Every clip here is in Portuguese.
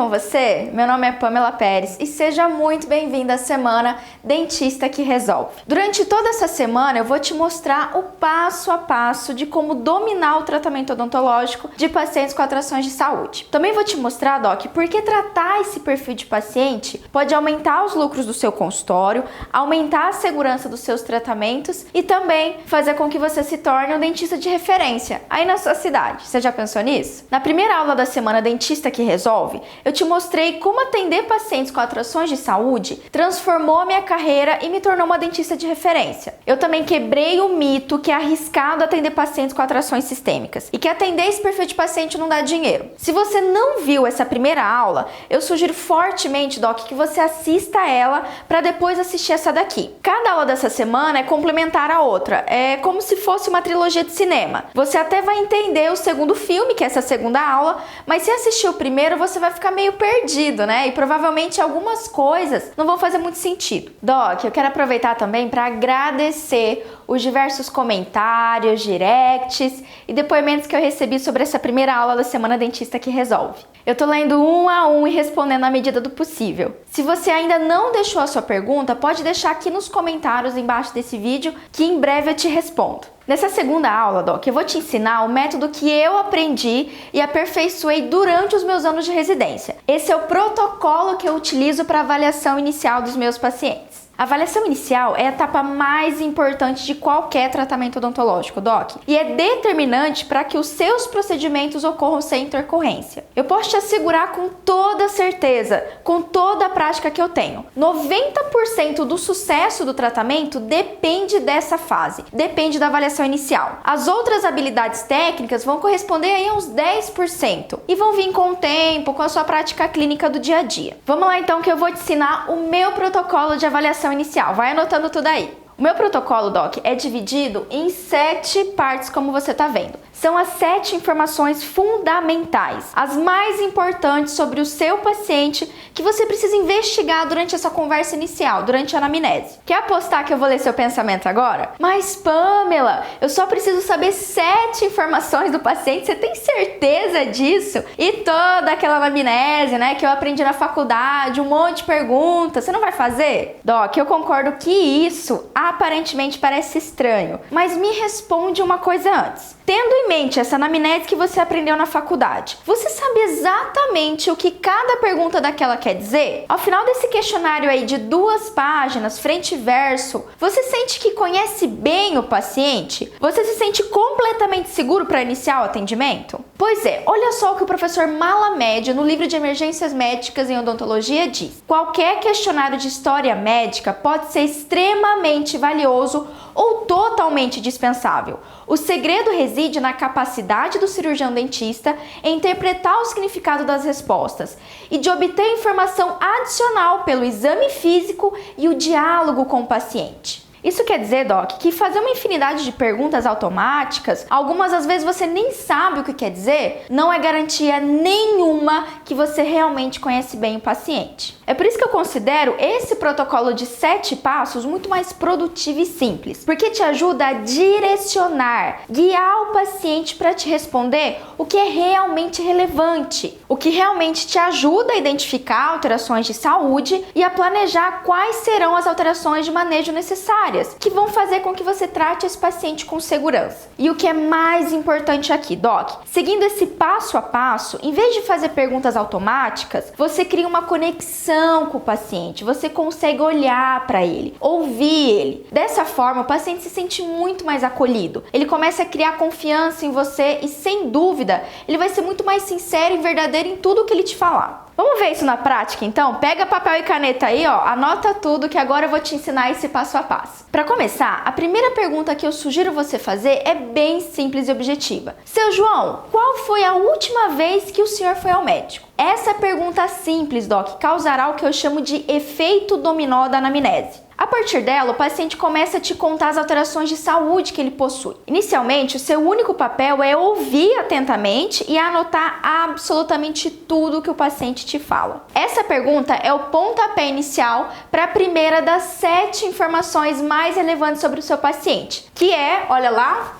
com você? Meu nome é Pamela Pérez e seja muito bem-vinda à semana Dentista que Resolve. Durante toda essa semana eu vou te mostrar o passo a passo de como dominar o tratamento odontológico de pacientes com atrações de saúde. Também vou te mostrar, Doc, porque tratar esse perfil de paciente pode aumentar os lucros do seu consultório, aumentar a segurança dos seus tratamentos e também fazer com que você se torne um dentista de referência aí na sua cidade. Você já pensou nisso? Na primeira aula da semana Dentista que Resolve, eu te mostrei como atender pacientes com atrações de saúde transformou a minha carreira e me tornou uma dentista de referência. Eu também quebrei o mito que é arriscado atender pacientes com atrações sistêmicas e que atender esse perfil de paciente não dá dinheiro. Se você não viu essa primeira aula, eu sugiro fortemente, Doc, que você assista ela para depois assistir essa daqui. Cada aula dessa semana é complementar a outra, é como se fosse uma trilogia de cinema. Você até vai entender o segundo filme, que é essa segunda aula, mas se assistir o primeiro, você vai ficar meio perdido, né? E provavelmente algumas coisas não vão fazer muito sentido. Doc, eu quero aproveitar também para agradecer os diversos comentários, directs e depoimentos que eu recebi sobre essa primeira aula da Semana Dentista que Resolve. Eu tô lendo um a um e respondendo à medida do possível. Se você ainda não deixou a sua pergunta, pode deixar aqui nos comentários embaixo desse vídeo que em breve eu te respondo. Nessa segunda aula, Doc, eu vou te ensinar o método que eu aprendi e aperfeiçoei durante os meus anos de residência. Esse é o protocolo que eu utilizo para avaliação inicial dos meus pacientes. A avaliação inicial é a etapa mais importante de qualquer tratamento odontológico, Doc, e é determinante para que os seus procedimentos ocorram sem intercorrência. Eu posso te assegurar com toda certeza, com toda a prática que eu tenho, 90% do sucesso do tratamento depende dessa fase, depende da avaliação inicial. As outras habilidades técnicas vão corresponder aí a uns 10% e vão vir com o tempo, com a sua prática clínica do dia a dia. Vamos lá então que eu vou te ensinar o meu protocolo de avaliação inicial. Vai anotando tudo aí. O meu protocolo, Doc, é dividido em 7 partes, como você está vendo. São as 7 informações fundamentais, as mais importantes sobre o seu paciente que você precisa investigar durante essa conversa inicial, durante a anamnese. Quer apostar que eu vou ler seu pensamento agora? Mas, Pamela, eu só preciso saber 7 informações do paciente, você tem certeza disso? E toda aquela anamnese, né, que eu aprendi na faculdade, um monte de perguntas, você não vai fazer? Doc, eu concordo que isso aparentemente parece estranho, mas me responde uma coisa antes. Tendo em mente essa anamnese que você aprendeu na faculdade, você sabe exatamente o que cada pergunta daquela quer dizer? Ao final desse questionário aí de 2 páginas, frente e verso, você sente que conhece bem o paciente? Você se sente completamente seguro para iniciar o atendimento? Pois é, olha só o que o professor Malamed, no livro de Emergências Médicas em Odontologia, diz. Qualquer questionário de história médica pode ser extremamente valioso ou totalmente dispensável. O segredo reside na capacidade do cirurgião dentista em interpretar o significado das respostas e de obter informação adicional pelo exame físico e o diálogo com o paciente. Isso quer dizer, Doc, que fazer uma infinidade de perguntas automáticas, algumas às vezes você nem sabe o que quer dizer, não é garantia nenhuma que você realmente conhece bem o paciente. É por isso que eu considero esse protocolo de 7 passos muito mais produtivo e simples, porque te ajuda a direcionar, guiar o paciente para te responder o que é realmente relevante, o que realmente te ajuda a identificar alterações de saúde e a planejar quais serão as alterações de manejo necessárias, que vão fazer com que você trate esse paciente com segurança. E o que é mais importante aqui, Doc, seguindo esse passo a passo, em vez de fazer perguntas automáticas, você cria uma conexão com o paciente, você consegue olhar para ele, ouvir ele. Dessa forma, o paciente se sente muito mais acolhido, ele começa a criar confiança em você e, sem dúvida, ele vai ser muito mais sincero e verdadeiro em tudo que ele te falar. Vamos ver isso na prática, então? Pega papel e caneta aí, ó, anota tudo que agora eu vou te ensinar esse passo a passo. Para começar, a primeira pergunta que eu sugiro você fazer é bem simples e objetiva. Seu João, qual foi a última vez que o senhor foi ao médico? Essa pergunta simples, Doc, causará o que eu chamo de efeito dominó da anamnese. A partir dela, o paciente começa a te contar as alterações de saúde que ele possui. Inicialmente, o seu único papel é ouvir atentamente e anotar absolutamente tudo que o paciente te fala. Essa pergunta é o pontapé inicial para a primeira das 7 informações mais relevantes sobre o seu paciente, que é, olha lá,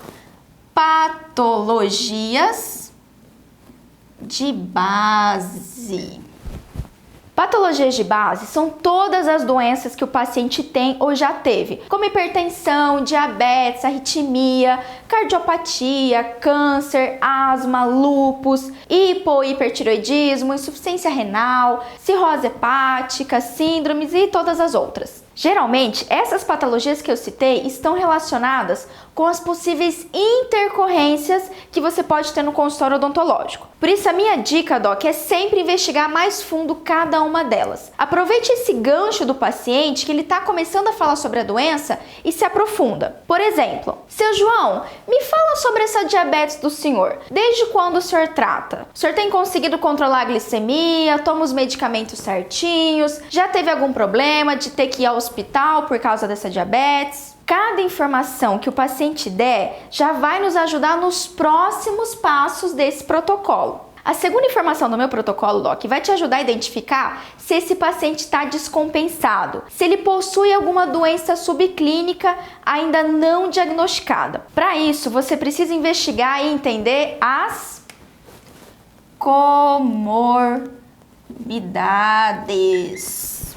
patologias de base. Patologias de base são todas as doenças que o paciente tem ou já teve, como hipertensão, diabetes, arritmia, cardiopatia, câncer, asma, lúpus, hipohipertiroidismo, insuficiência renal, cirrose hepática, síndromes e todas as outras. Geralmente, essas patologias que eu citei estão relacionadas com as possíveis intercorrências que você pode ter no consultório odontológico. Por isso, a minha dica, Doc, é sempre investigar mais fundo cada uma delas. Aproveite esse gancho do paciente que ele está começando a falar sobre a doença e se aprofunda. Por exemplo, seu João, me fala sobre essa diabetes do senhor. Desde quando o senhor trata? O senhor tem conseguido controlar a glicemia? Toma os medicamentos certinhos? Já teve algum problema de ter que ir ao hospital por causa dessa diabetes? Cada informação que o paciente der já vai nos ajudar nos próximos passos desse protocolo. A segunda informação do meu protocolo, Doc, vai te ajudar a identificar se esse paciente está descompensado, se ele possui alguma doença subclínica ainda não diagnosticada. Para isso, você precisa investigar e entender as comorbidades,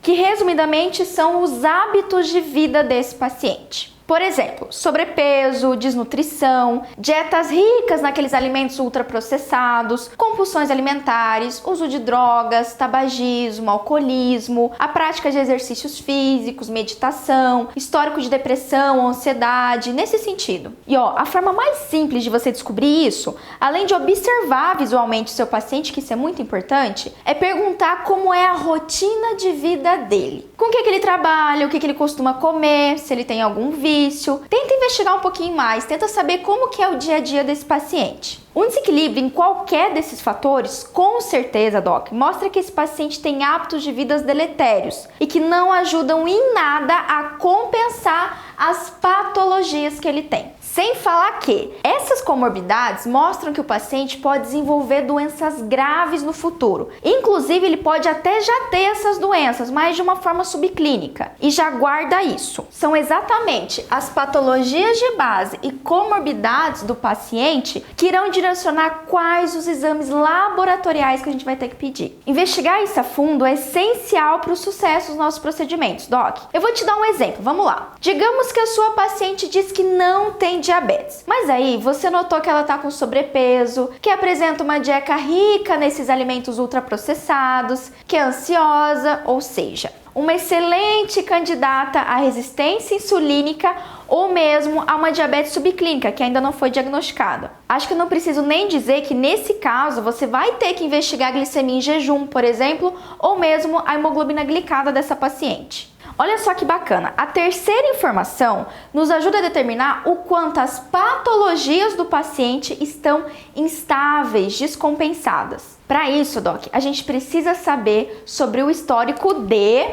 que resumidamente são os hábitos de vida desse paciente. Por exemplo, sobrepeso, desnutrição, dietas ricas naqueles alimentos ultraprocessados, compulsões alimentares, uso de drogas, tabagismo, alcoolismo, a prática de exercícios físicos, meditação, histórico de depressão, ansiedade, nesse sentido. E a forma mais simples de você descobrir isso, além de observar visualmente o seu paciente, que isso é muito importante, é perguntar como é a rotina de vida dele. Com o que ele trabalha, o que ele costuma comer, se ele tem algum vício. Tenta investigar um pouquinho mais, tenta saber como que é o dia a dia desse paciente. Um desequilíbrio em qualquer desses fatores, com certeza, Doc, mostra que esse paciente tem hábitos de vida deletérios e que não ajudam em nada a compensar as patologias que ele tem. Sem falar que essas comorbidades mostram que o paciente pode desenvolver doenças graves no futuro. Inclusive, ele pode até já ter essas doenças, mas de uma forma subclínica. E já guarda isso. São exatamente as patologias de base e comorbidades do paciente que irão direcionar quais os exames laboratoriais que a gente vai ter que pedir. Investigar isso a fundo é essencial para o sucesso dos nossos procedimentos, Doc. Eu vou te dar um exemplo, vamos lá. Digamos que a sua paciente diz que não tem diabetes, mas aí você notou que ela está com sobrepeso, que apresenta uma dieta rica nesses alimentos ultraprocessados, que é ansiosa, ou seja, uma excelente candidata à resistência insulínica ou mesmo a uma diabetes subclínica que ainda não foi diagnosticada. Acho que eu não preciso nem dizer que nesse caso você vai ter que investigar a glicemia em jejum, por exemplo, ou mesmo a hemoglobina glicada dessa paciente. Olha só que bacana, a terceira informação nos ajuda a determinar o quanto as patologias do paciente estão instáveis, descompensadas. Para isso, Doc, a gente precisa saber sobre o histórico de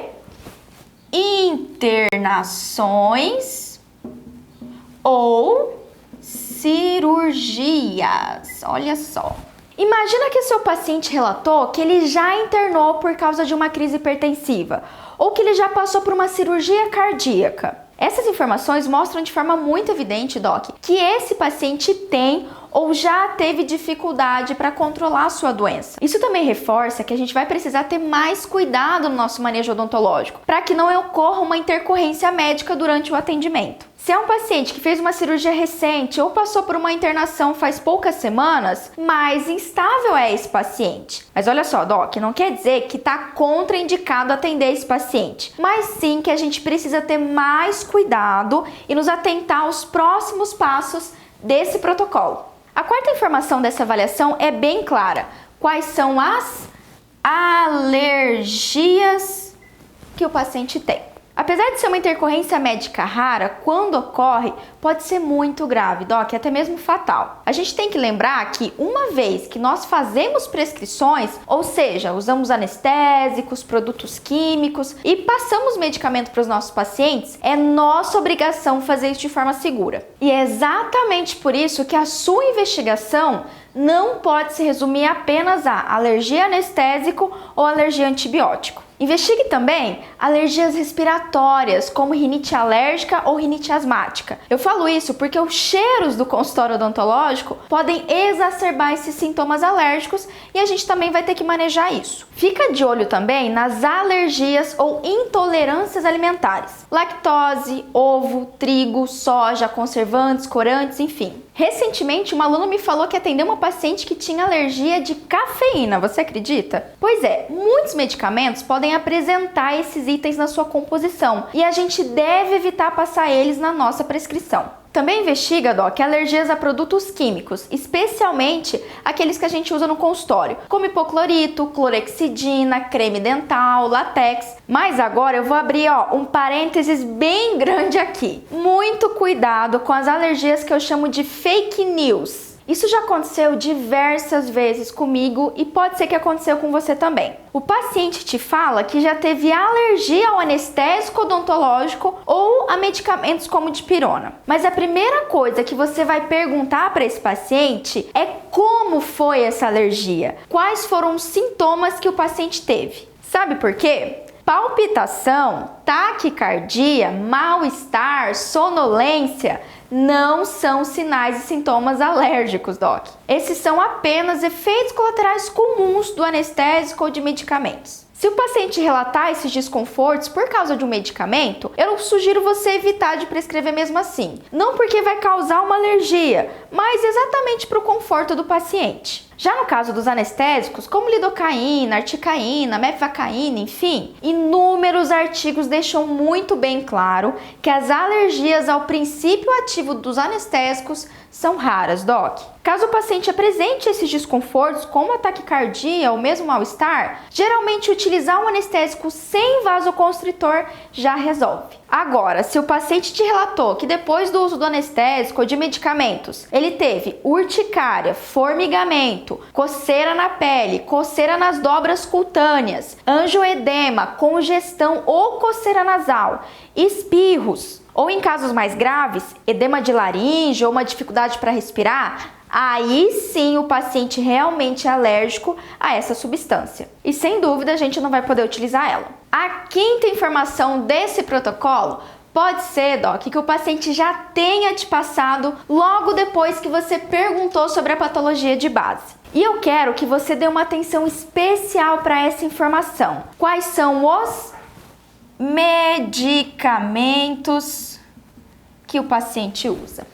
internações ou cirurgias. Olha só. Imagina que seu paciente relatou que ele já internou por causa de uma crise hipertensiva ou que ele já passou por uma cirurgia cardíaca. Essas informações mostram de forma muito evidente, Doc, que esse paciente tem ou já teve dificuldade para controlar a sua doença. Isso também reforça que a gente vai precisar ter mais cuidado no nosso manejo odontológico, para que não ocorra uma intercorrência médica durante o atendimento. Se é um paciente que fez uma cirurgia recente ou passou por uma internação faz poucas semanas, mais instável é esse paciente. Mas olha só, Doc, não quer dizer que está contraindicado atender esse paciente, mas sim que a gente precisa ter mais cuidado e nos atentar aos próximos passos desse protocolo. A quarta informação dessa avaliação é bem clara. Quais são as alergias que o paciente tem? Apesar de ser uma intercorrência médica rara, quando ocorre, pode ser muito grave, Doc, até mesmo fatal. A gente tem que lembrar que uma vez que nós fazemos prescrições, ou seja, usamos anestésicos, produtos químicos e passamos medicamento para os nossos pacientes, é nossa obrigação fazer isso de forma segura. E é exatamente por isso que a sua investigação não pode se resumir apenas a alergia a anestésico ou alergia a antibiótico. Investigue também alergias respiratórias, como rinite alérgica ou rinite asmática. Eu falo isso porque os cheiros do consultório odontológico podem exacerbar esses sintomas alérgicos e a gente também vai ter que manejar isso. Fica de olho também nas alergias ou intolerâncias alimentares. Lactose, ovo, trigo, soja, conservantes, corantes, enfim. Recentemente, uma aluna me falou que atendeu uma paciente que tinha alergia de cafeína, você acredita? Pois é, muitos medicamentos podem apresentar esses itens na sua composição e a gente deve evitar passar eles na nossa prescrição. Também investiga, Doc, alergias a produtos químicos, especialmente aqueles que a gente usa no consultório, como hipoclorito, clorexidina, creme dental, látex. Mas agora eu vou abrir um parênteses bem grande aqui. Muito cuidado com as alergias que eu chamo de fake news. Isso já aconteceu diversas vezes comigo e pode ser que aconteceu com você também. O paciente te fala que já teve alergia ao anestésico odontológico ou a medicamentos como dipirona. Mas a primeira coisa que você vai perguntar para esse paciente é como foi essa alergia? Quais foram os sintomas que o paciente teve? Sabe por quê? Palpitação, taquicardia, mal-estar, sonolência não são sinais e sintomas alérgicos, Doc. Esses são apenas efeitos colaterais comuns do anestésico ou de medicamentos. Se o paciente relatar esses desconfortos por causa de um medicamento, eu sugiro você evitar de prescrever mesmo assim. Não porque vai causar uma alergia, mas exatamente para o conforto do paciente. Já no caso dos anestésicos, como lidocaína, articaína, mepivacaína, enfim, inúmeros artigos deixam muito bem claro que as alergias ao princípio ativo dos anestésicos são raras, Doc. Caso o paciente apresente esses desconfortos, como a taquicardia ou mesmo mal-estar, geralmente utilizar um anestésico sem vasoconstritor já resolve. Agora, se o paciente te relatou que depois do uso do anestésico ou de medicamentos, ele teve urticária, formigamento, coceira na pele, coceira nas dobras cutâneas, angioedema, congestão ou coceira nasal, espirros, ou em casos mais graves, edema de laringe ou uma dificuldade para respirar, aí sim o paciente realmente é alérgico a essa substância. E sem dúvida a gente não vai poder utilizar ela. A quinta informação desse protocolo pode ser, Doc, que o paciente já tenha te passado logo depois que você perguntou sobre a patologia de base. E eu quero que você dê uma atenção especial para essa informação. Quais são os medicamentos que o paciente usa?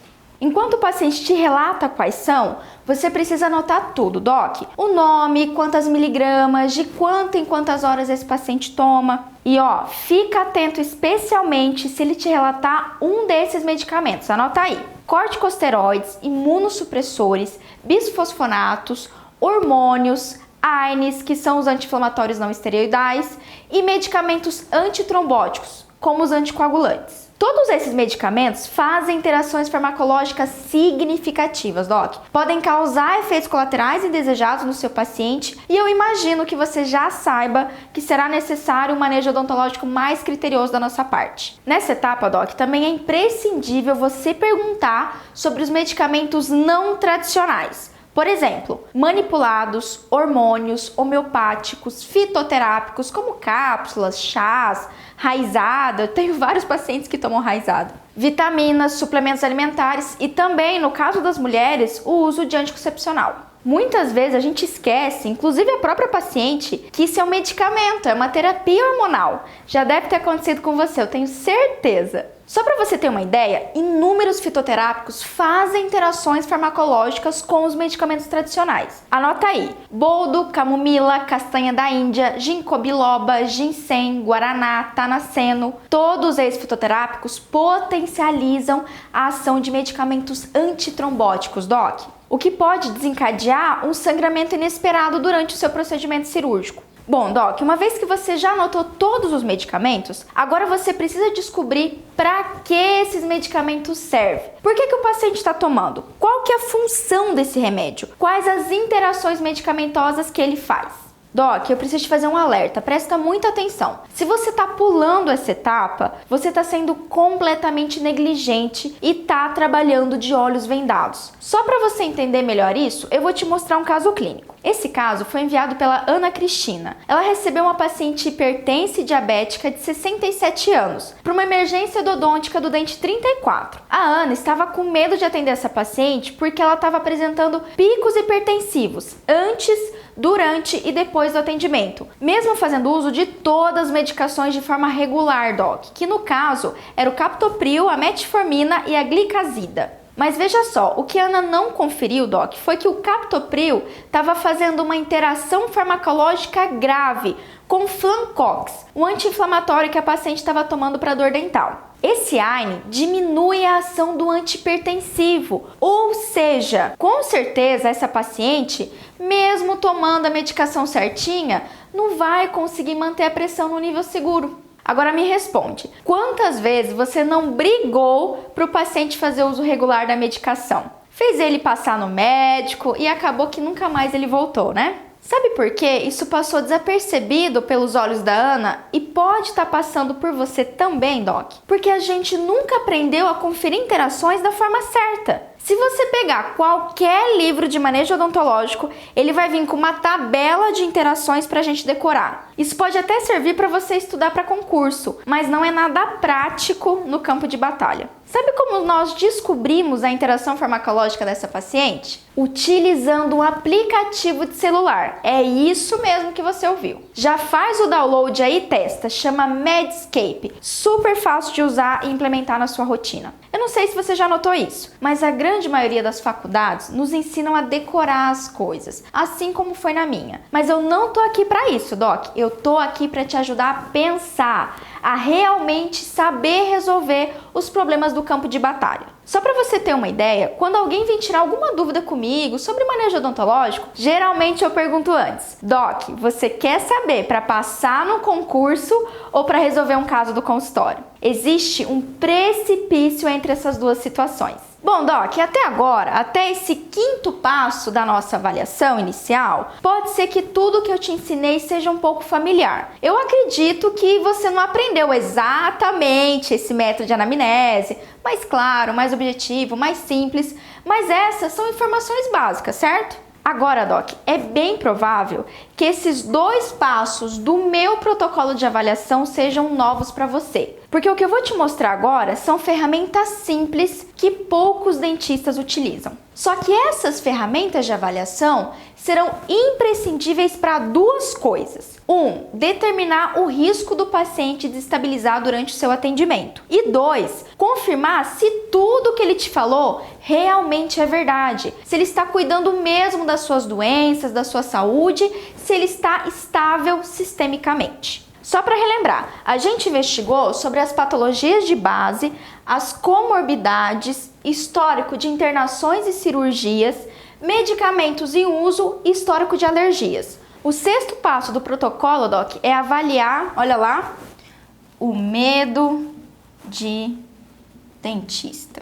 Enquanto o paciente te relata quais são, você precisa anotar tudo, Doc. O nome, quantas miligramas, de quanto em quantas horas esse paciente toma. E fica atento especialmente se ele te relatar um desses medicamentos. Anota aí. Corticosteroides, imunossupressores, bisfosfonatos, hormônios, AINES, que são os anti-inflamatórios não esteroidais, e medicamentos antitrombóticos, como os anticoagulantes. Todos esses medicamentos fazem interações farmacológicas significativas, Doc. Podem causar efeitos colaterais indesejados no seu paciente e eu imagino que você já saiba que será necessário um manejo odontológico mais criterioso da nossa parte. Nessa etapa, Doc, também é imprescindível você perguntar sobre os medicamentos não tradicionais. Por exemplo, manipulados, hormônios, homeopáticos, fitoterápicos, como cápsulas, chás, raizada. Eu tenho vários pacientes que tomam raizada. Vitaminas, suplementos alimentares e também, no caso das mulheres, o uso de anticoncepcional. Muitas vezes a gente esquece, inclusive a própria paciente, que isso é um medicamento, é uma terapia hormonal. Já deve ter acontecido com você, eu tenho certeza. Só para você ter uma ideia, inúmeros fitoterápicos fazem interações farmacológicas com os medicamentos tradicionais. Anota aí: boldo, camomila, castanha da Índia, ginkgo biloba, ginseng, guaraná, tanaceno. Todos esses fitoterápicos potencializam a ação de medicamentos antitrombóticos, Doc, o que pode desencadear um sangramento inesperado durante o seu procedimento cirúrgico. Bom, Doc, uma vez que você já anotou todos os medicamentos, agora você precisa descobrir para que esses medicamentos servem. Por que o paciente está tomando? Qual que é a função desse remédio? Quais as interações medicamentosas que ele faz? Doc, eu preciso te fazer um alerta, presta muita atenção. Se você tá pulando essa etapa, você tá sendo completamente negligente e tá trabalhando de olhos vendados. Só para você entender melhor isso, eu vou te mostrar um caso clínico. Esse caso foi enviado pela Ana Cristina. Ela recebeu uma paciente hipertensa e diabética de 67 anos para uma emergência endodôntica do dente 34. A Ana estava com medo de atender essa paciente porque ela estava apresentando picos hipertensivos antes, durante e depois do atendimento, mesmo fazendo uso de todas as medicações de forma regular, Doc, que no caso era o captopril, a metformina e a glicazida. Mas veja só, o que a Ana não conferiu, Doc, foi que o captopril estava fazendo uma interação farmacológica grave com Flancox, o anti-inflamatório que a paciente estava tomando para dor dental. Esse AINE diminui a ação do antihipertensivo, ou seja, com certeza essa paciente, mesmo tomando a medicação certinha, não vai conseguir manter a pressão no nível seguro. Agora me responde, quantas vezes você não brigou para o paciente fazer uso regular da medicação? Fez ele passar no médico e acabou que nunca mais ele voltou, né? Sabe por quê? Isso passou desapercebido pelos olhos da Ana e pode estar passando por você também, Doc. Porque a gente nunca aprendeu a conferir interações da forma certa. Se você pegar qualquer livro de manejo odontológico, ele vai vir com uma tabela de interações para a gente decorar. Isso pode até servir para você estudar para concurso, mas não é nada prático no campo de batalha. Sabe como nós descobrimos a interação farmacológica dessa paciente? Utilizando um aplicativo de celular. É isso mesmo que você ouviu. Já faz o download aí e testa. Chama Medscape. Super fácil de usar e implementar na sua rotina. Eu não sei se você já notou isso, mas a grande maioria das faculdades nos ensinam a decorar as coisas, assim como foi na minha. Mas eu não tô aqui para isso, Doc. Eu tô aqui para te ajudar a pensar, a realmente saber resolver os problemas do campo de batalha. Só para você ter uma ideia, quando alguém vem tirar alguma dúvida comigo sobre manejo odontológico, geralmente eu pergunto antes: Doc, você quer saber para passar no concurso ou para resolver um caso do consultório? Existe um precipício entre essas duas situações. Bom, Doc, até agora, até esse quinto passo da nossa avaliação inicial, pode ser que tudo que eu te ensinei seja um pouco familiar. Eu acredito que você não aprendeu exatamente esse método de anamnese, mais claro, mais objetivo, mais simples, mas essas são informações básicas, certo? Agora, Doc, é bem provável que esses dois passos do meu protocolo de avaliação sejam novos para você. Porque o que eu vou te mostrar agora são ferramentas simples que poucos dentistas utilizam. Só que essas ferramentas de avaliação serão imprescindíveis para duas coisas. 1. Determinar o risco do paciente de estabilizar durante o seu atendimento. E 2. Confirmar se tudo que ele te falou realmente é verdade. Se ele está cuidando mesmo das suas doenças, da sua saúde, se ele está estável sistemicamente. Só para relembrar, a gente investigou sobre as patologias de base, as comorbidades, histórico de internações e cirurgias, medicamentos em uso e histórico de alergias. O sexto passo do protocolo, Doc, é avaliar, olha lá, o medo de dentista.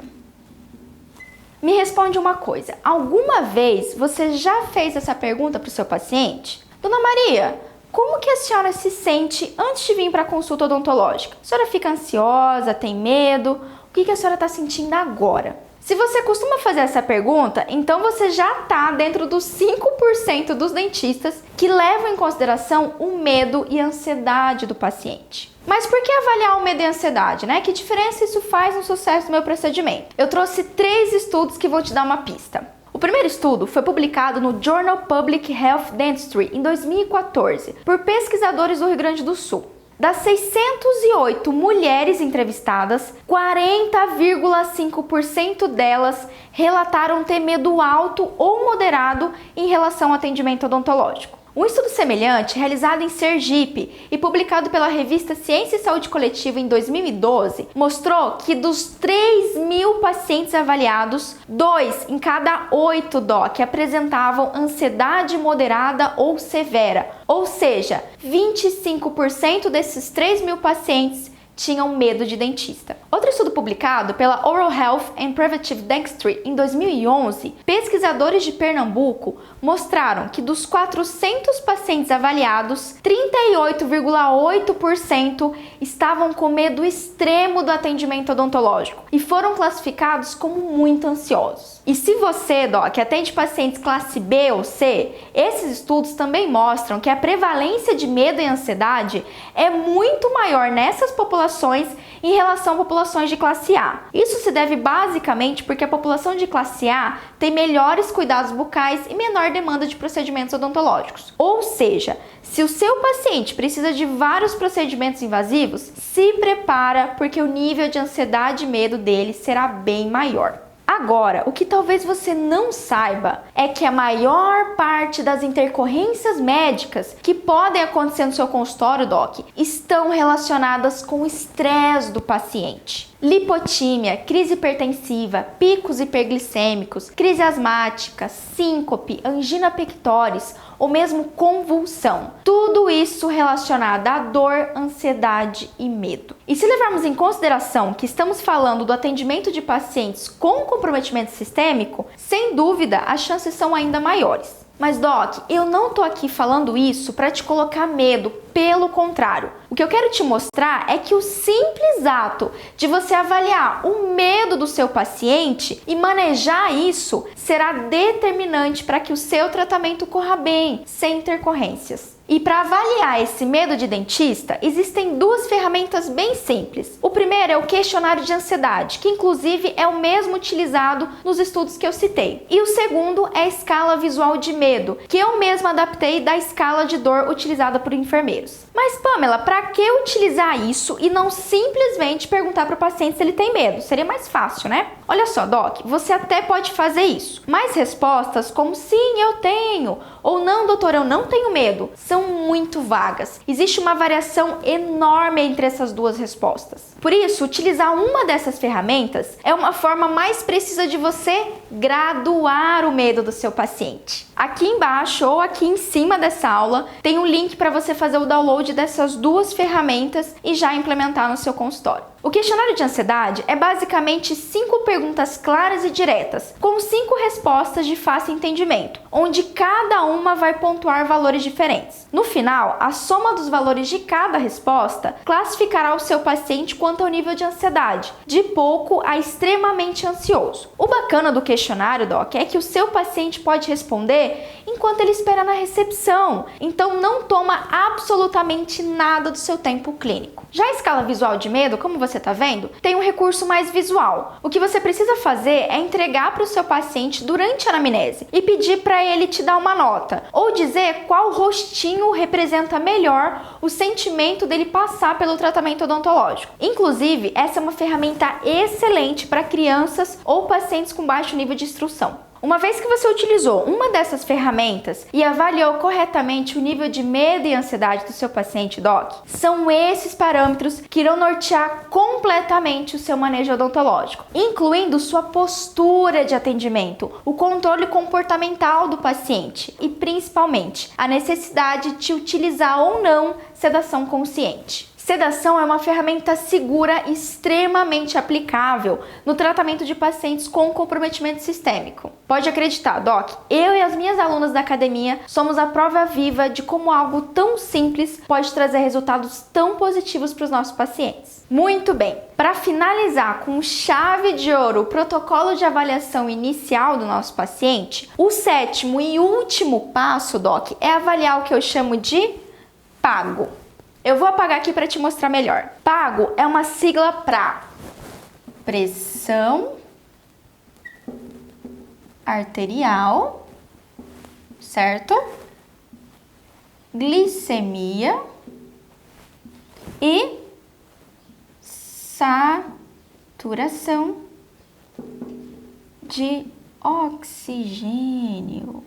Me responde uma coisa, alguma vez você já fez essa pergunta para o seu paciente? Dona Maria, como que a senhora se sente antes de vir para a consulta odontológica? A senhora fica ansiosa, tem medo? O que a senhora está sentindo agora? Se você costuma fazer essa pergunta, então você já está dentro dos 5% dos dentistas que levam em consideração o medo e a ansiedade do paciente. Mas por que avaliar o medo e a ansiedade, né? Que diferença isso faz no sucesso do meu procedimento? Eu trouxe 3 estudos que vou te dar uma pista. O primeiro estudo foi publicado no Journal Public Health Dentistry em 2014 por pesquisadores do Rio Grande do Sul. Das 608 mulheres entrevistadas, 40,5% delas relataram ter medo alto ou moderado em relação ao atendimento odontológico. Um estudo semelhante, realizado em Sergipe e publicado pela revista Ciência e Saúde Coletiva em 2012, mostrou que dos 3.000 pacientes avaliados, 2 em cada 8 DOC apresentavam ansiedade moderada ou severa, ou seja, 25% desses 3.000 pacientes tinham medo de dentista. Outro estudo publicado pela Oral Health and Preventive Dentistry em 2011, pesquisadores de Pernambuco mostraram que dos 400 pacientes avaliados, 38,8% estavam com medo extremo do atendimento odontológico e foram classificados como muito ansiosos. E se você, Doc, atende pacientes classe B ou C, esses estudos também mostram que a prevalência de medo e ansiedade é muito maior nessas populações em relação a populações de classe A. Isso se deve basicamente porque a população de classe A tem melhores cuidados bucais e menor demanda de procedimentos odontológicos. Ou seja, se o seu paciente precisa de vários procedimentos invasivos, se prepara porque o nível de ansiedade e medo dele será bem maior. Agora, o que talvez você não saiba é que a maior parte das intercorrências médicas que podem acontecer no seu consultório, Doc, estão relacionadas com o estresse do paciente. Lipotímia, crise hipertensiva, picos hiperglicêmicos, crise asmática, síncope, angina pectoris ou mesmo convulsão. Tudo isso relacionado à dor, ansiedade e medo. E se levarmos em consideração que estamos falando do atendimento de pacientes com comprometimento sistêmico, sem dúvida as chances são ainda maiores. Mas, Doc, eu não tô aqui falando isso para te colocar medo, pelo contrário. O que eu quero te mostrar é que o simples ato de você avaliar o medo do seu paciente e manejar isso será determinante para que o seu tratamento corra bem, sem intercorrências. E para avaliar esse medo de dentista, existem duas ferramentas bem simples. O primeiro é o questionário de ansiedade, que inclusive é o mesmo utilizado nos estudos que eu citei. E o segundo é a escala visual de medo, que eu mesma adaptei da escala de dor utilizada por enfermeiros. Mas Pamela, para que utilizar isso e não simplesmente perguntar para o paciente se ele tem medo? Seria mais fácil, né? Olha só, Doc, você até pode fazer isso, mas respostas como sim, eu tenho, ou não, doutor, eu não tenho medo, são muito vagas. Existe uma variação enorme entre essas duas respostas. Por isso, utilizar uma dessas ferramentas é uma forma mais precisa de você graduar o medo do seu paciente. Aqui embaixo ou aqui em cima dessa aula tem um link para você fazer o download dessas duas ferramentas e já implementar no seu consultório. O questionário de ansiedade é basicamente 5 perguntas claras e diretas, com 5 respostas de fácil entendimento, onde cada uma vai pontuar valores diferentes. No final, a soma dos valores de cada resposta classificará o seu paciente quanto ao nível de ansiedade, de pouco a extremamente ansioso. O bacana do questionário, Doc, é que o seu paciente pode responder enquanto ele espera na recepção, então não toma absolutamente nada do seu tempo clínico. Já a escala visual de medo, como você está vendo, tem um recurso mais visual. O que você precisa fazer é entregar para o seu paciente durante a anamnese e pedir para ele te dar uma nota, ou dizer qual rostinho representa melhor o sentimento dele passar pelo tratamento odontológico. Inclusive, essa é uma ferramenta excelente para crianças ou pacientes com baixo nível de instrução. Uma vez que você utilizou uma dessas ferramentas e avaliou corretamente o nível de medo e ansiedade do seu paciente, Doc, são esses parâmetros que irão nortear completamente o seu manejo odontológico, incluindo sua postura de atendimento, o controle comportamental do paciente e, principalmente, a necessidade de utilizar ou não sedação consciente. Sedação é uma ferramenta segura e extremamente aplicável no tratamento de pacientes com comprometimento sistêmico. Pode acreditar, Doc, eu e as minhas alunas da academia somos a prova viva de como algo tão simples pode trazer resultados tão positivos para os nossos pacientes. Muito bem, para finalizar com chave de ouro o protocolo de avaliação inicial do nosso paciente, o 7º e último passo, Doc, é avaliar o que eu chamo de PAGO. Eu vou apagar aqui para te mostrar melhor. PAGO é uma sigla para pressão arterial, certo? Glicemia e saturação de oxigênio.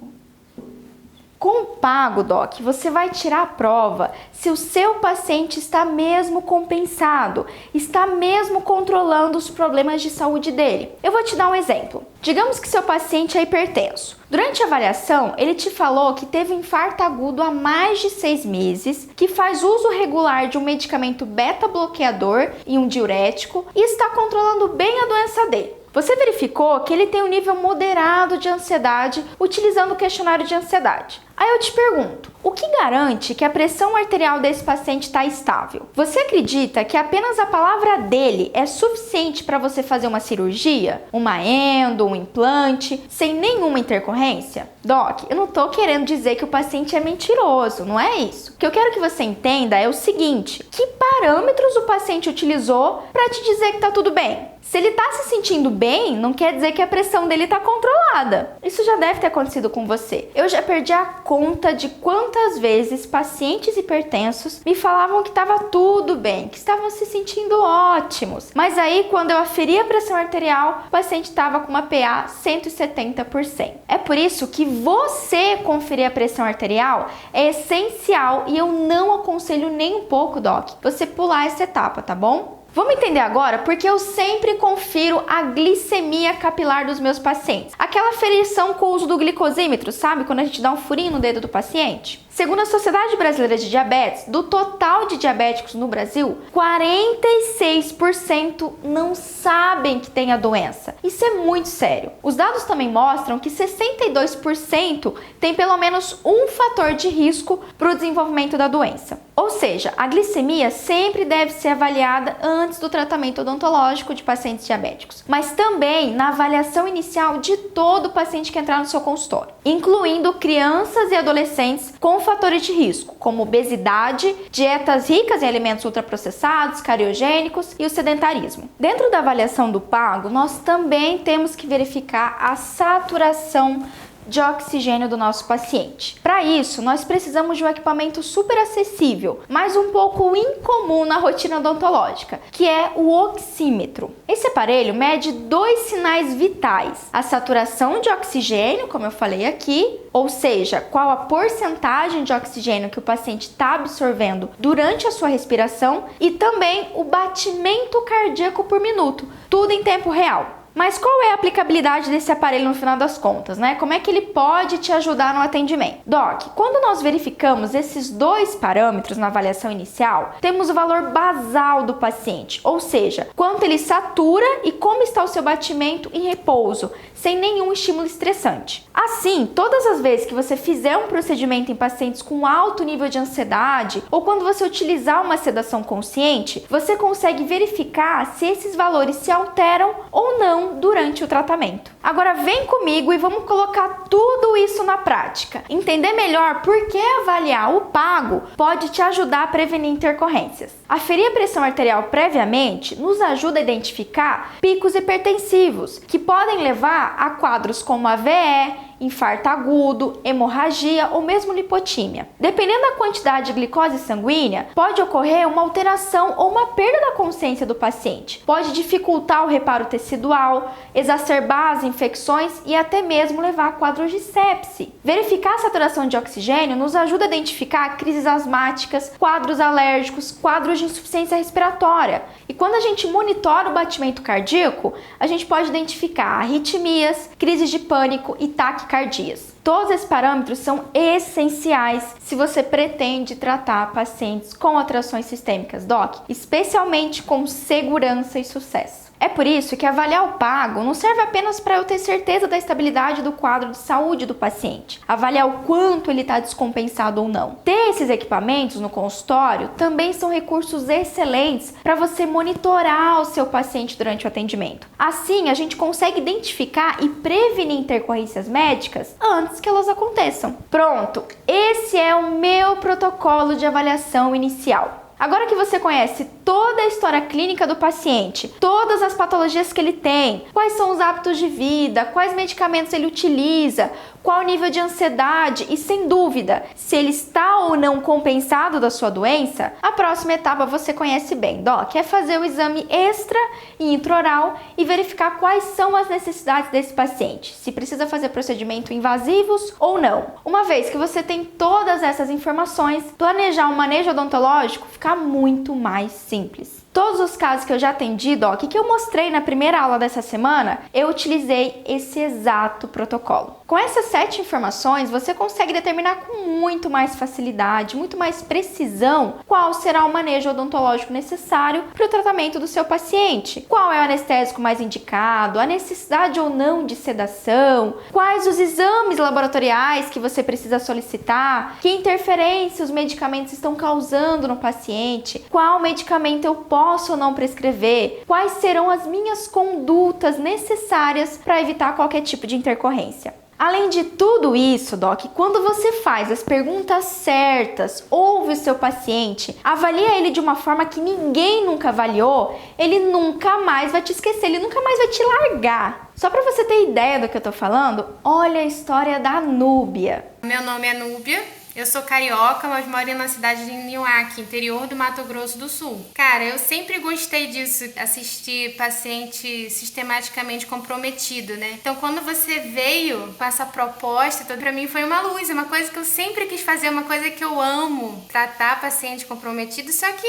Com o pago, Doc, você vai tirar a prova se o seu paciente está mesmo compensado, está mesmo controlando os problemas de saúde dele. Eu vou te dar um exemplo. Digamos que seu paciente é hipertenso. Durante a avaliação, ele te falou que teve um infarto agudo há mais de 6 meses, que faz uso regular de um medicamento beta-bloqueador e um diurético e está controlando bem a doença dele. Você verificou que ele tem um nível moderado de ansiedade utilizando o questionário de ansiedade. Aí eu te pergunto, o que garante que a pressão arterial desse paciente está estável? Você acredita que apenas a palavra dele é suficiente para você fazer uma cirurgia, uma endo, um implante, sem nenhuma intercorrência? Doc, eu não estou querendo dizer que o paciente é mentiroso, não é isso. O que eu quero que você entenda é o seguinte, que parâmetros o paciente utilizou para te dizer que está tudo bem? Se ele está se sentindo bem, não quer dizer que a pressão dele está controlada. Isso já deve ter acontecido com você. Eu já perdi a conta de quantas vezes pacientes hipertensos me falavam que estava tudo bem, que estavam se sentindo ótimos. Mas aí, quando eu aferi a pressão arterial, o paciente estava com uma PA 170%. É por isso que você conferir a pressão arterial é essencial e eu não aconselho nem um pouco, Doc, você pular essa etapa, tá bom? Vamos entender agora porque eu sempre confiro a glicemia capilar dos meus pacientes. Aquela aferição com o uso do glicosímetro, sabe? Quando a gente dá um furinho no dedo do paciente. Segundo a Sociedade Brasileira de Diabetes, do total de diabéticos no Brasil, 46% não sabem que tem a doença. Isso é muito sério. Os dados também mostram que 62% tem pelo menos um fator de risco para o desenvolvimento da doença. Ou seja, a glicemia sempre deve ser avaliada antes do tratamento odontológico de pacientes diabéticos, mas também na avaliação inicial de todo paciente que entrar no seu consultório, incluindo crianças e adolescentes com fatores de risco, como obesidade, dietas ricas em alimentos ultraprocessados, cariogênicos e o sedentarismo. Dentro da avaliação do pago, nós também temos que verificar a saturação de oxigênio do nosso paciente. Para isso, nós precisamos de um equipamento super acessível, mas um pouco incomum na rotina odontológica, que é o oxímetro. Esse aparelho mede 2 sinais vitais: a saturação de oxigênio, como eu falei aqui, ou seja, qual a porcentagem de oxigênio que o paciente está absorvendo durante a sua respiração, e também o batimento cardíaco por minuto, tudo em tempo real. Mas qual é a aplicabilidade desse aparelho no final das contas, né? Como é que ele pode te ajudar no atendimento? Doc, quando nós verificamos esses 2 parâmetros na avaliação inicial, temos o valor basal do paciente, ou seja, quanto ele satura e como está o seu batimento em repouso, sem nenhum estímulo estressante. Assim, todas as vezes que você fizer um procedimento em pacientes com alto nível de ansiedade ou quando você utilizar uma sedação consciente, você consegue verificar se esses valores se alteram ou não durante o tratamento. Agora vem comigo e vamos colocar tudo isso na prática. Entender melhor por que avaliar o pago pode te ajudar a prevenir intercorrências. Aferir a pressão arterial previamente nos ajuda a identificar picos hipertensivos, que podem levar a quadros como AVE, infarto agudo, hemorragia ou mesmo lipotímia. Dependendo da quantidade de glicose sanguínea, pode ocorrer uma alteração ou uma perda da consciência do paciente. Pode dificultar o reparo tecidual, exacerbar as infecções e até mesmo levar a quadros de sepse. Verificar a saturação de oxigênio nos ajuda a identificar crises asmáticas, quadros alérgicos, quadros de insuficiência respiratória. E quando a gente monitora o batimento cardíaco, a gente pode identificar arritmias, crises de pânico e taquicardias. Todos esses parâmetros são essenciais se você pretende tratar pacientes com alterações sistêmicas, Doc, especialmente com segurança e sucesso. É por isso que avaliar o pago não serve apenas para eu ter certeza da estabilidade do quadro de saúde do paciente, avaliar o quanto ele está descompensado ou não. Ter esses equipamentos no consultório também são recursos excelentes para você monitorar o seu paciente durante o atendimento. Assim, a gente consegue identificar e prevenir intercorrências médicas antes que elas aconteçam. Pronto, esse é o meu protocolo de avaliação inicial. Agora que você conhece toda a história clínica do paciente, todas as patologias que ele tem, quais são os hábitos de vida, quais medicamentos ele utiliza, qual o nível de ansiedade e, sem dúvida, se ele está ou não compensado da sua doença, a próxima etapa você conhece bem, Doc, é fazer o exame extra e intraoral e verificar quais são as necessidades desse paciente, se precisa fazer procedimentos invasivos ou não. Uma vez que você tem todas essas informações, planejar um manejo odontológico fica muito mais simples. Todos os casos que eu já atendi, Doc, que eu mostrei na primeira aula dessa semana, eu utilizei esse exato protocolo. Com essas 7 informações, você consegue determinar com muito mais facilidade, muito mais precisão, qual será o manejo odontológico necessário para o tratamento do seu paciente. Qual é o anestésico mais indicado, a necessidade ou não de sedação, quais os exames laboratoriais que você precisa solicitar, que interferência os medicamentos estão causando no paciente, qual medicamento eu posso ou não prescrever, quais serão as minhas condutas necessárias para evitar qualquer tipo de intercorrência. Além de tudo isso, Doc, quando você faz as perguntas certas, ouve o seu paciente, avalia ele de uma forma que ninguém nunca avaliou, ele nunca mais vai te esquecer, ele nunca mais vai te largar. Só para você ter ideia do que eu tô falando, olha a história da Núbia. Meu nome é Núbia. Eu sou carioca, mas moro na cidade de Nioaque, interior do Mato Grosso do Sul. Cara, eu sempre gostei disso, assistir paciente sistematicamente comprometido, né? Então, quando você veio com essa proposta, pra mim foi uma luz, é uma coisa que eu sempre quis fazer, uma coisa que eu amo, tratar paciente comprometido, só que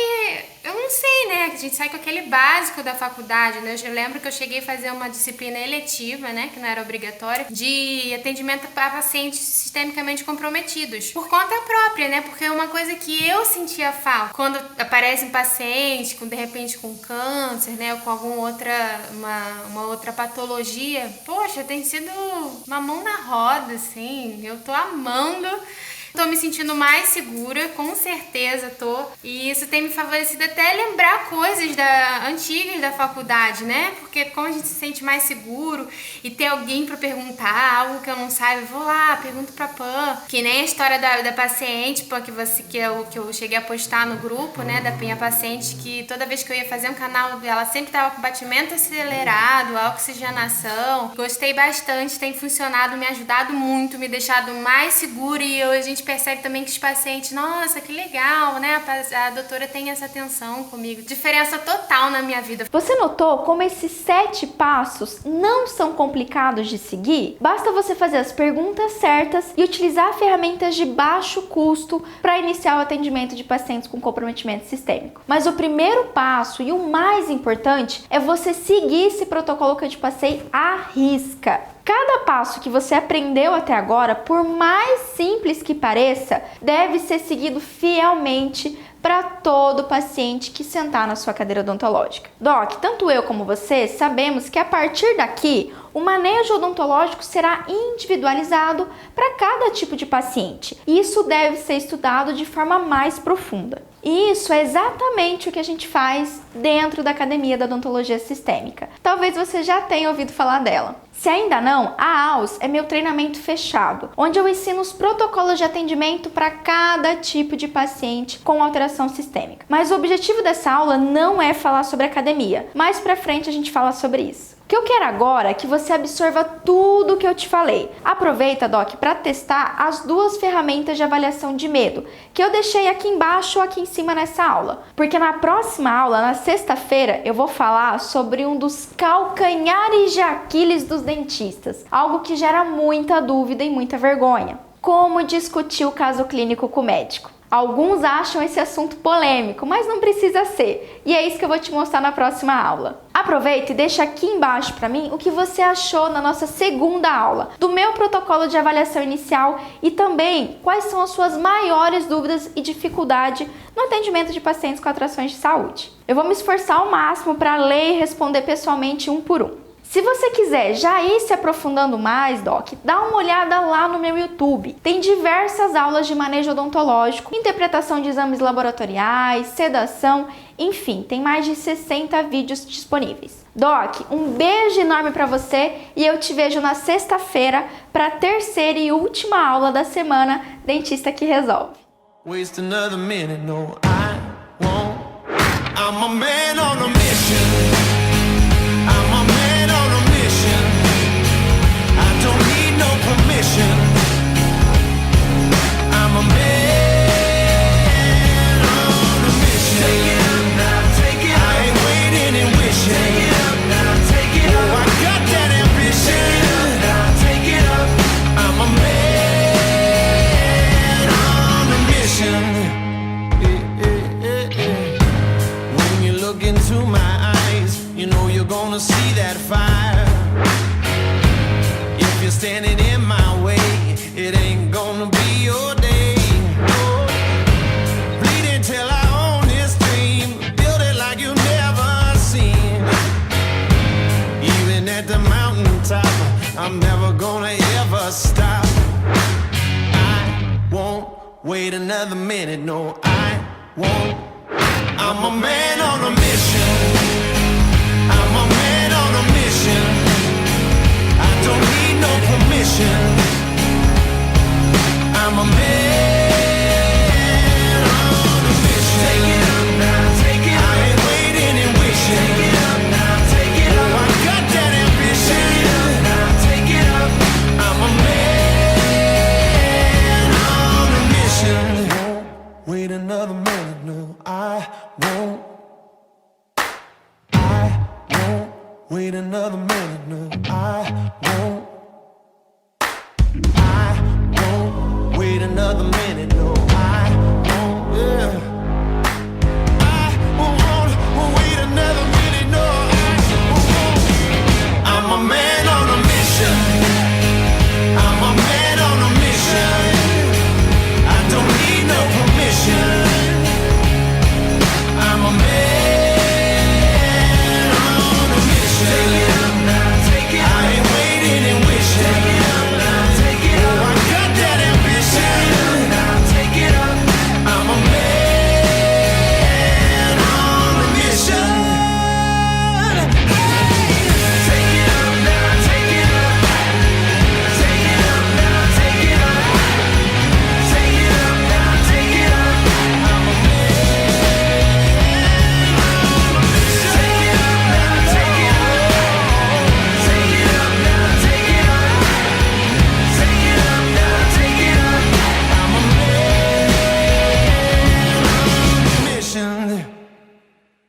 eu não sei, né? A gente sai com aquele básico da faculdade, né? Eu lembro que eu cheguei a fazer uma disciplina eletiva, né? Que não era obrigatória, de atendimento para pacientes sistemicamente comprometidos. Por conta própria, né? Porque é uma coisa que eu sentia falta. Quando aparece um paciente, de repente com câncer, né? Ou com alguma outra, uma outra patologia, poxa, tem sido uma mão na roda, assim. Eu tô amando. Tô me sentindo mais segura, com certeza tô. E isso tem me favorecido até lembrar coisas antigas da faculdade, né? Porque como a gente se sente mais seguro e ter alguém pra perguntar algo que eu não saiba, eu vou lá, pergunto pra Pan. Que nem a história da paciente, Pan, que eu cheguei a postar no grupo, né? Da minha paciente, que toda vez que eu ia fazer um canal, ela sempre tava com batimento acelerado, a oxigenação. Gostei bastante, tem funcionado, me ajudado muito, me deixado mais segura e a gente percebe também que os pacientes, nossa, que legal, né? A doutora tem essa atenção comigo. Diferença total na minha vida. Você notou como esses 7 passos não são complicados de seguir? Basta você fazer as perguntas certas e utilizar ferramentas de baixo custo para iniciar o atendimento de pacientes com comprometimento sistêmico. Mas o primeiro passo e o mais importante é você seguir esse protocolo que eu te passei à risca. Cada passo que você aprendeu até agora, por mais simples que pareça, deve ser seguido fielmente para todo paciente que sentar na sua cadeira odontológica. Doc, tanto eu como você sabemos que a partir daqui, o manejo odontológico será individualizado para cada tipo de paciente. E isso deve ser estudado de forma mais profunda. E isso é exatamente o que a gente faz dentro da Academia da Odontologia Sistêmica. Talvez você já tenha ouvido falar dela. Se ainda não, a AUS é meu treinamento fechado, onde eu ensino os protocolos de atendimento para cada tipo de paciente com alteração sistêmica. Mas o objetivo dessa aula não é falar sobre academia. Mais pra frente a gente fala sobre isso. O que eu quero agora é que você absorva tudo o que eu te falei. Aproveita, Doc, para testar as 2 ferramentas de avaliação de medo, que eu deixei aqui embaixo ou aqui em cima nessa aula. Porque na próxima aula, na sexta-feira, eu vou falar sobre um dos calcanhares de Aquiles dos dentistas, algo que gera muita dúvida e muita vergonha. Como discutir o caso clínico com o médico. Alguns acham esse assunto polêmico, mas não precisa ser. E é isso que eu vou te mostrar na próxima aula. Aproveita e deixa aqui embaixo para mim o que você achou na nossa segunda aula, do meu protocolo de avaliação inicial e também quais são as suas maiores dúvidas e dificuldade no atendimento de pacientes com atrações de saúde. Eu vou me esforçar ao máximo para ler e responder pessoalmente um por um. Se você quiser já ir se aprofundando mais, Doc, dá uma olhada lá no meu YouTube. Tem diversas aulas de manejo odontológico, interpretação de exames laboratoriais, sedação, enfim, tem mais de 60 vídeos disponíveis. Doc, um beijo enorme para você e eu te vejo na sexta-feira para a terceira e última aula da semana Dentista que Resolve. Waste another minute, no, I won't. I'm a man on a mission. I'm a man on a mission. I don't need no permission. look into my eyes, you know you're gonna see that fire. If you're standing in my way, it ain't gonna be your day. Oh, bleeding till I own this dream, build it like you've never seen. Even at the mountaintop, I'm never gonna ever stop. I won't wait another minute, no, I won't. I'm a man on a mission. I'm a man on a mission. I don't need no permission. I'm a man on a mission. Take it up now, take it up. I ain't waiting and wishing. Take it up now, take it up. Oh, I got that ambition. Take it up now, take it up. I'm a man on a mission. Won't wait another minute, no, I won't. I won't wait another minute, no, I won't. I won't wait another minute, no, I won't, yeah.